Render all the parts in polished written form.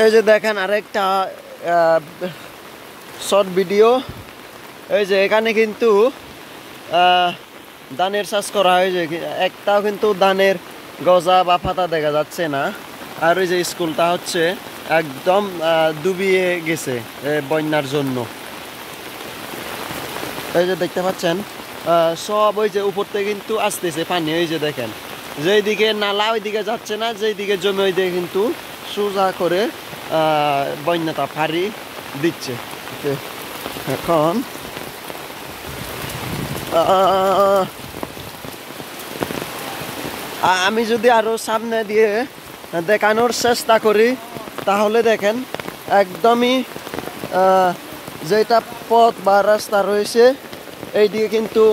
এই যে দেখেন আরেকটা শর্ট ভিডিও। এই যে এখানে কিন্তু ধানের চাষ করা হয়েছে, একটাও কিন্তু ধানের গজা বা পাতা দেখা যাচ্ছে না। আর ওই যে স্কুলটা হচ্ছে একদম ডুবিয়ে গেছে বন্যার জন্য। এই যে দেখতে পাচ্ছেন সব ওই যে উপর থেকে কিন্তু আসতেছে পানি। ওই যে দেখেন যেই দিকে নালা ওই দিকে যাচ্ছে না, যেই দিকে জমি ওই দিকে কিন্তু সোজা করে বন্যাটা ফাড়ি দিচ্ছে। এখন আমি যদি আরো সামনে দিয়ে দেখানোর চেষ্টা করি তাহলে দেখেন একদমই যেটা পথ বা রাস্তা রয়েছে এই দিকে কিন্তু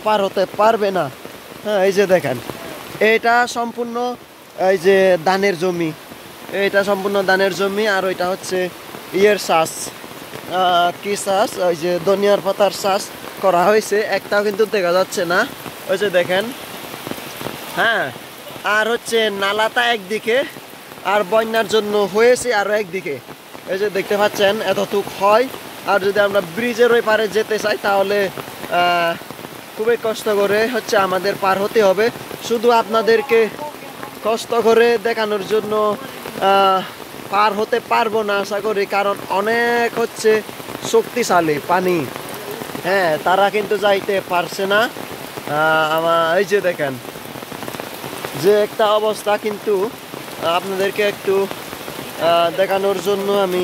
পার হতে পারবে না। হ্যাঁ, এই যে দেখেন এটা সম্পূর্ণ এই যে ধানের জমি, এটা সম্পূর্ণ ধানের জমি। আর ওইটা হচ্ছে ইয়ের চাষ, কি চাষ, ওই যে ধনিয়ার পাতার চাষ করা হয়েছে, একটাও কিন্তু দেখা যাচ্ছে না। ওই যে দেখেন, হ্যাঁ। আর হচ্ছে নালাটা একদিকে আর বন্যার জন্য হয়েছে আরও একদিকে। এই যে দেখতে পাচ্ছেন এতটুক হয়। আর যদি আমরা ব্রিজের ওই পারে যেতে চাই তাহলে খুবই কষ্ট করে হচ্ছে আমাদের পার হতে হবে। শুধু আপনাদেরকে কষ্ট করে দেখানোর জন্য পার হতে পারবো না আশা করি, কারণ অনেক হচ্ছে শক্তিশালী পানি। হ্যাঁ, তারা কিন্তু যাইতে পারছে না। এই যে দেখেন যে একটা অবস্থা, কিন্তু আপনাদেরকে একটু দেখানোর জন্য আমি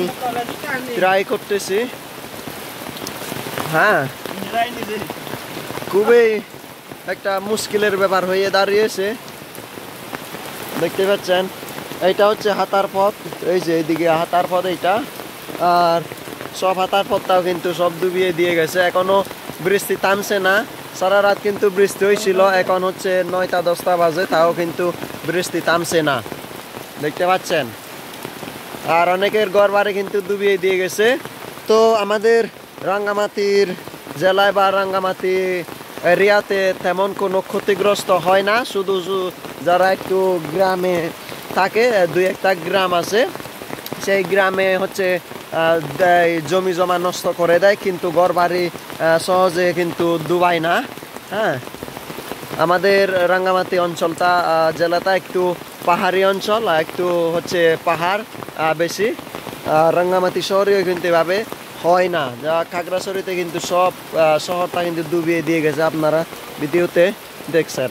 ট্রাই করতেছি। হ্যাঁ, খুবই একটা মুশকিলের ব্যাপার হয়ে দাঁড়িয়েছে। দেখতে পাচ্ছেন এইটা হচ্ছে হাতার পথ, এই যে এইদিকে হাতার পথ এইটা। আর সব হাতার পথটাও কিন্তু সব ডুবিয়ে দিয়ে গেছে, এখনো বৃষ্টি থামছে না। সারা রাত কিন্তু বৃষ্টি হয়েছিল, এখন হচ্ছে 9টা-10টা বাজে, তাও কিন্তু বৃষ্টি থামছে না। দেখতে পাচ্ছেন, আর অনেকের ঘর বাড়ি কিন্তু ডুবিয়ে দিয়ে গেছে। তো আমাদের রাঙ্গামাটির জেলায় বা রাঙ্গামাটি এরিয়াতে তেমন কোনো ক্ষতিগ্রস্ত হয় না, শুধু যারা একটু গ্রামে থাকে, 2-1টা গ্রাম আছে, সেই গ্রামে হচ্ছে জমি জমা নষ্ট করে দেয়, কিন্তু ঘর বাড়ি সহজে কিন্তু ডুবায় না। হ্যাঁ, আমাদের রাঙ্গামাটি অঞ্চলটা জেলাটা একটু পাহাড়ি অঞ্চল, একটু হচ্ছে পাহাড় বেশি। রাঙ্গামাটি শহরেও কিন্তু এভাবে হয় না। যা খাগড়াছড়িতে কিন্তু সব শহরটা কিন্তু ডুবিয়ে দিয়ে গেছে, আপনারা ভিডিওতে দেখছেন।